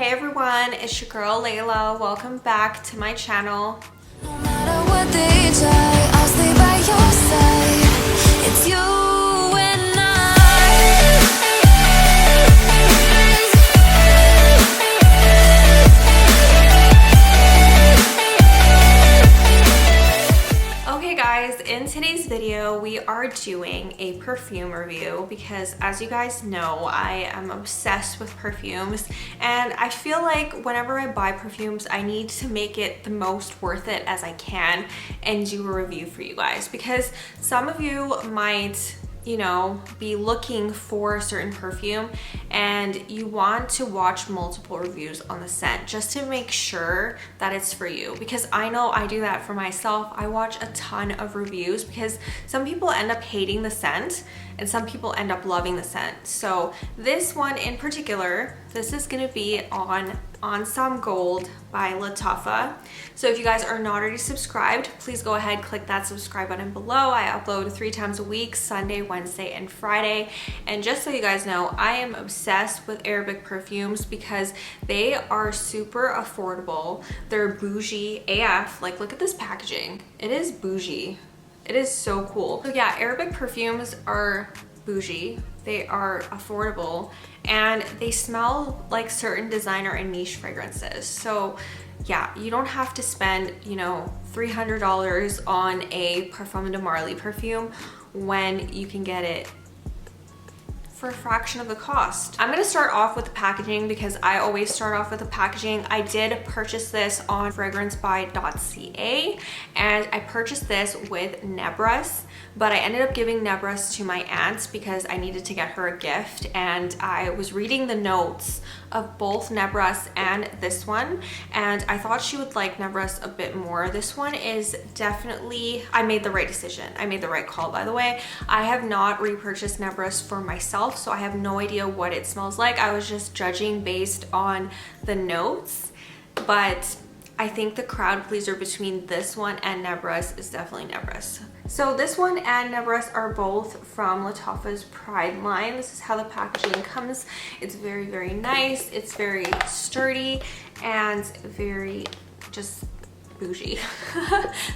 Hey everyone, it's your girl Layla. Welcome back to my channel. No matter what they try, I'll stay by your side. It's you and Okay guys, in today's video we are doing a perfume review because as you guys know, I am obsessed with perfumes and I feel like whenever I buy perfumes I need to make it the most worth it as I can and do a review for you guys, because some of you might be looking for a certain perfume and you want to watch multiple reviews on the scent just to make sure that it's for you, because I know I do that for myself. I watch a ton of reviews because some people end up hating the scent and some people end up loving the scent. So this one in particular, this is going to be on Ansaam Gold by Lattafa. So if you guys are not already subscribed, please go ahead, click that subscribe button below. I upload 3 times a week, Sunday, Wednesday, and Friday. And just so you guys know, I am obsessed with Arabic perfumes because they are super affordable. They're bougie AF. Like, look at this packaging. It is bougie. It is so cool. So yeah, Arabic perfumes are bougie. They are affordable and they smell like certain designer and niche fragrances. So yeah, you don't have to spend, $300 on a Perfume de Marly perfume when you can get it for a fraction of the cost. I'm gonna start off with the packaging because I always start off with the packaging. I did purchase this on fragrancebuy.ca and I purchased this with Nebras, but I ended up giving Nebras to my aunt because I needed to get her a gift, and I was reading the notes of both Nebras and this one and I thought she would like Nebras a bit more. This one is definitely, I made the right decision. I made the right call, by the way. I have not repurchased Nebras for myself, so I have no idea what it smells like. I was just judging based on the notes, but I think the crowd pleaser between this one and Nebras is definitely Nebras. So this one and Nebras are both from Lattafa's Pride line. This is how the packaging comes. It's very, very nice. It's very sturdy and very just bougie.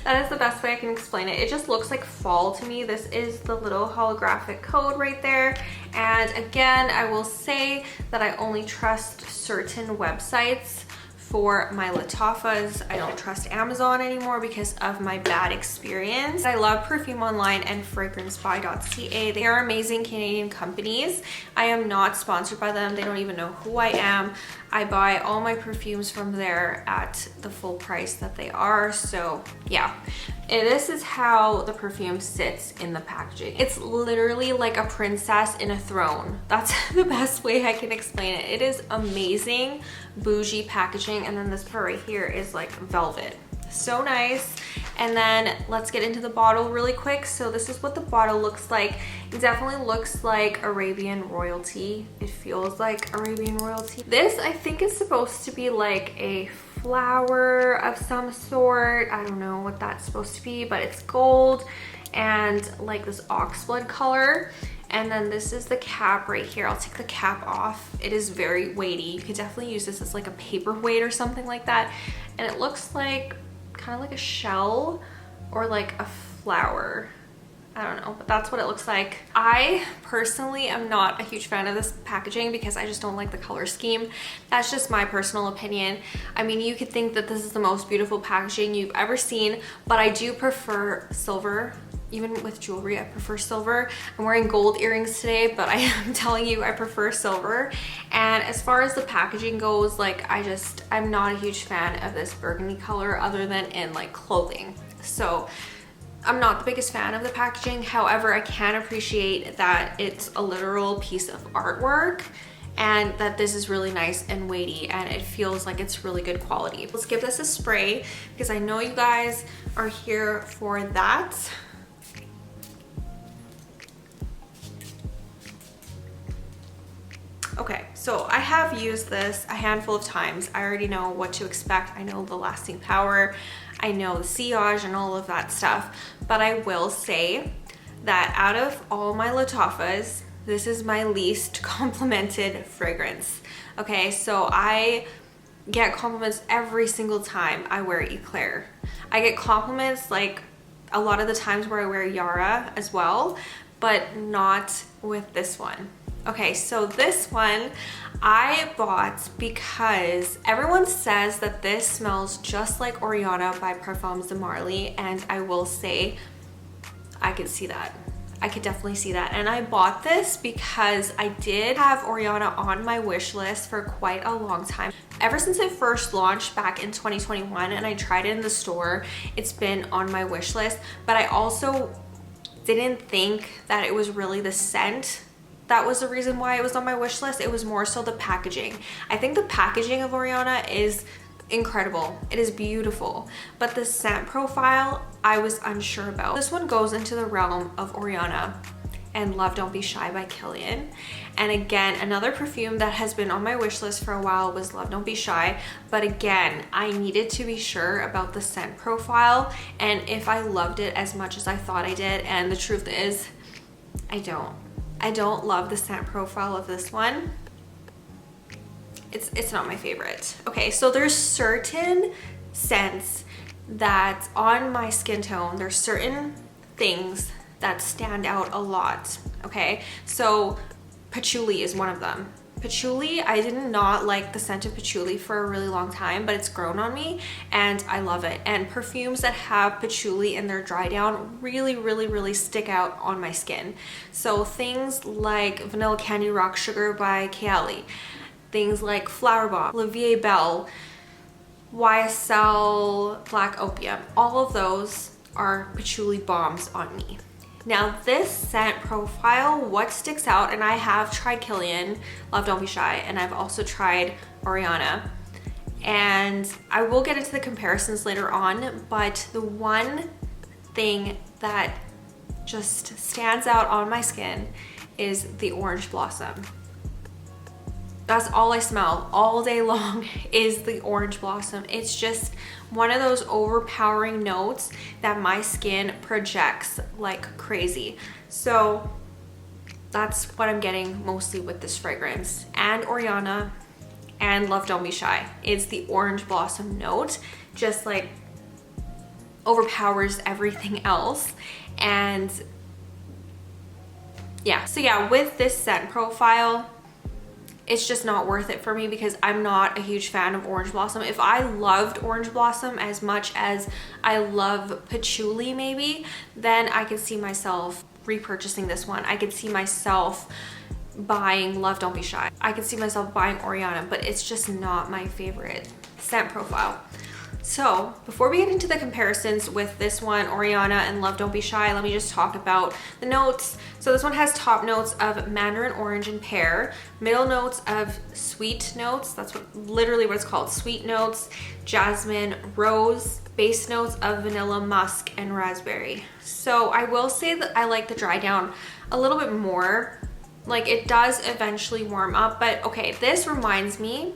That is the best way I can explain it. It just looks like fall to me. This is the little holographic code right there. And again, I will say that I only trust certain websites for my Lattafas. I don't trust Amazon anymore because of my bad experience. I love Perfume Online and fragrancebuy.ca. They are amazing Canadian companies. I am not sponsored by them. They don't even know who I am. I buy all my perfumes from there at the full price that they are. So yeah, and this is how the perfume sits in the packaging. It's literally like a princess in a throne. That's the best way I can explain it. It is amazing bougie packaging, and then this part right here is like velvet. So nice. And then let's get into the bottle really quick. So this is what the bottle looks like. It definitely looks like Arabian royalty. It feels like Arabian royalty. This I think is supposed to be like a flower of some sort. I don't know what that's supposed to be, but it's gold and like this oxblood color. And then this is the cap right here. I'll take the cap off. It is very weighty. You could definitely use this as like a paperweight or something like that. And it looks like kind of like a shell or like a flower. I don't know, but that's what it looks like. I personally am not a huge fan of this packaging because I just don't like the color scheme. That's just my personal opinion. I mean, you could think that this is the most beautiful packaging you've ever seen, but I do prefer silver. Even with jewelry, I prefer silver. I'm wearing gold earrings today, but I am telling you I prefer silver. And as far as the packaging goes, like I'm not a huge fan of this burgundy color other than in like clothing. So I'm not the biggest fan of the packaging. However, I can appreciate that it's a literal piece of artwork and that this is really nice and weighty and it feels like it's really good quality. Let's give this a spray because I know you guys are here for that. Okay, so I have used this a handful of times. I already know what to expect. I know the lasting power, I know the sillage and all of that stuff, but I will say that out of all my Lattafas, this is my least complimented fragrance. Okay, so I get compliments every single time I wear Eclair. I get compliments like a lot of the times where I wear Yara as well, but not with this one. Okay, so this one I bought because everyone says that this smells just like Oriana by Perfumes de Marly, and I will say I could see that. I could definitely see that. And I bought this because I did have Oriana on my wish list for quite a long time. Ever since it first launched back in 2021 and I tried it in the store, it's been on my wish list. But I also didn't think that it was really the scent that was the reason why it was on my wish list. It was more so the packaging. I think the packaging of Oriana is incredible. It is beautiful, but the scent profile I was unsure about. This one goes into the realm of Oriana and Love Don't Be Shy by Kilian. And again, another perfume that has been on my wish list for a while was Love Don't Be Shy, but again, I needed to be sure about the scent profile and if I loved it as much as I thought I did. And the truth is, I don't love the scent profile of this one. It's not my favorite. Okay, so there's certain scents that on my skin tone, there's certain things that stand out a lot. Okay, so patchouli is one of them. Patchouli, I did not like the scent of patchouli for a really long time, but it's grown on me and I love it. And perfumes that have patchouli in their dry down really stick out on my skin. So things like Vanilla Candy Rock Sugar by Kayali, things like Flower Bomb, La Vie Belle, YSL Black Opium, all of those are patchouli bombs on me. Now this scent profile, what sticks out, and I have tried Kilian, Love Don't Be Shy, and I've also tried Oriana, and I will get into the comparisons later on, but the one thing that just stands out on my skin is the orange blossom. That's all I smell all day long is the orange blossom. It's just one of those overpowering notes that my skin projects like crazy. So that's what I'm getting mostly with this fragrance. And Oriana and Love Don't Be Shy. It's the orange blossom note, just like overpowers everything else. And yeah, so yeah, with this scent profile, it's just not worth it for me because I'm not a huge fan of orange blossom. If I loved orange blossom as much as I love patchouli maybe, then I could see myself repurchasing this one. I could see myself buying Love Don't Be Shy. I could see myself buying Oriana, but it's just not my favorite scent profile. So before we get into the comparisons with this one, Oriana and Love Don't Be Shy, let me just talk about the notes. So this one has top notes of mandarin orange and pear, middle notes of sweet notes, that's literally what it's called, sweet notes, jasmine, rose, base notes of vanilla, musk, and raspberry. So I will say that I like the dry down a little bit more. Like it does eventually warm up, but okay, this reminds me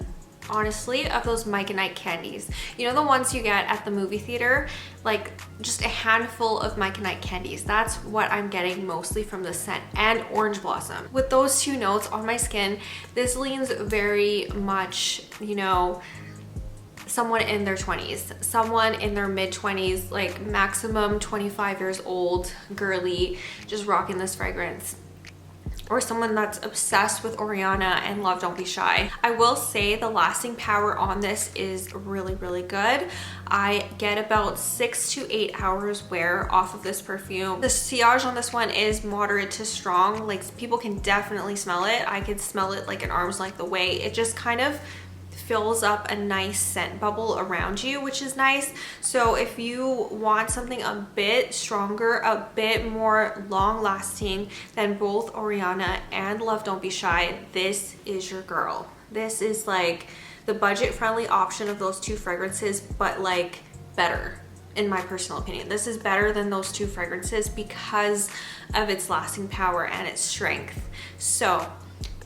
honestly of those Mike and Ike candies. You know, the ones you get at the movie theater, like just a handful of Mike and Ike candies. That's what I'm getting mostly from the scent, and orange blossom. With those two notes on my skin, this leans very much, you know, someone in their 20s, someone in their mid 20s, like maximum 25 years old, girly, just rocking this fragrance. Or someone that's obsessed with Oriana and Love Don't Be Shy. I will say the lasting power on this is really good. I get about 6 to 8 hours wear off of this perfume. The sillage on this one is moderate to strong. Like people can definitely smell it. I could smell it like an arm's length away. It just kind of fills up a nice scent bubble around you, which is nice. So if you want something a bit stronger, a bit more long lasting than both Oriana and Love Don't Be Shy, this is your girl. This is like the budget friendly option of those two fragrances, but like better. In my personal opinion, this is better than those two fragrances because of its lasting power and its strength. So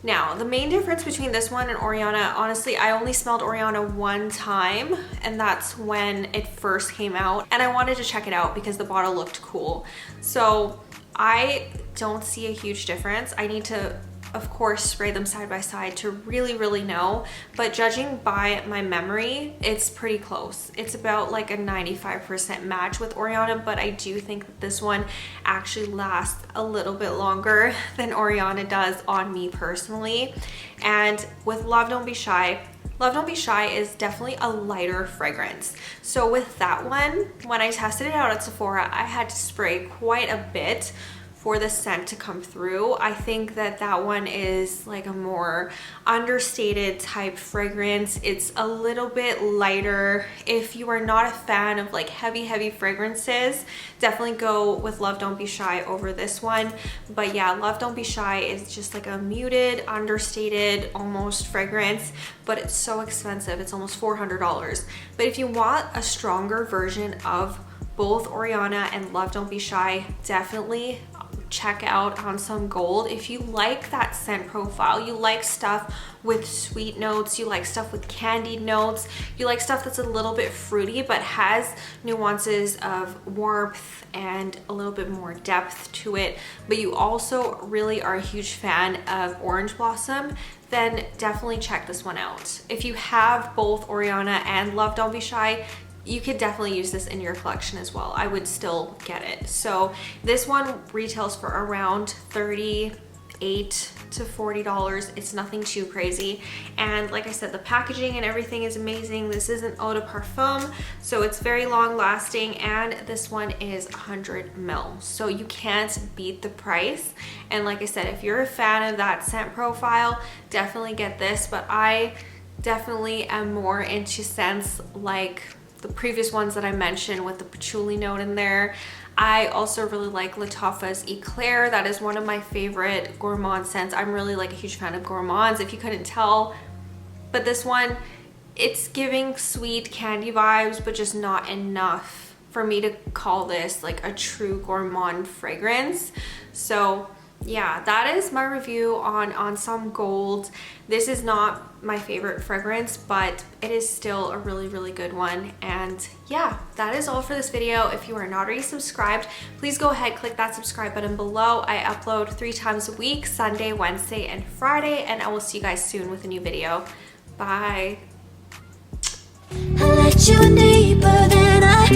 now, the main difference between this one and Oriana, honestly, I only smelled Oriana one time, and that's when it first came out, and I wanted to check it out because the bottle looked cool. So I don't see a huge difference. I need to, of course, spray them side by side to really know, but judging by my memory, it's pretty close. It's about like a 95% match with Oriana, but I do think that this one actually lasts a little bit longer than Oriana does on me personally. And with Love Don't Be Shy, Love Don't Be Shy is definitely a lighter fragrance. So with that one, when I tested it out at Sephora, I had to spray quite a bit for the scent to come through. I think that that one is like a more understated type fragrance. It's a little bit lighter. If you are not a fan of like heavy fragrances, definitely go with Love Don't Be Shy over this one. But yeah, Love Don't Be Shy is just like a muted, understated almost fragrance, but it's so expensive. It's almost $400. But if you want a stronger version of both Oriana and Love Don't Be Shy, definitely check out Ansaam Gold. If you like that scent profile, you like stuff with sweet notes, you like stuff with candied notes, you like stuff that's a little bit fruity but has nuances of warmth and a little bit more depth to it, but you also really are a huge fan of Orange Blossom, then definitely check this one out. If you have both Oriana and Love Don't Be Shy, you could definitely use this in your collection as well. I would still get it. So this one retails for around $38 to $40. It's nothing too crazy. And like I said, the packaging and everything is amazing. This is an eau de parfum, so it's very long lasting, and this one is 100 ml. So you can't beat the price. And like I said, if you're a fan of that scent profile, definitely get this. But I definitely am more into scents like the previous ones that I mentioned with the patchouli note in there. I also really like Lattafa's Eclair. That is one of my favorite gourmand scents. I'm really like a huge fan of gourmands, if you couldn't tell. But this one, it's giving sweet candy vibes, but just not enough for me to call this like a true gourmand fragrance. So yeah, that is my review on Ansaam Gold. This is not my favorite fragrance, but it is still a really good one. And yeah, that is all for this video. If you are not already subscribed, please go ahead, click that subscribe button below. I upload 3 times a week, Sunday, Wednesday, and Friday, and I will see you guys soon with a new video. Bye. I let you deeper than I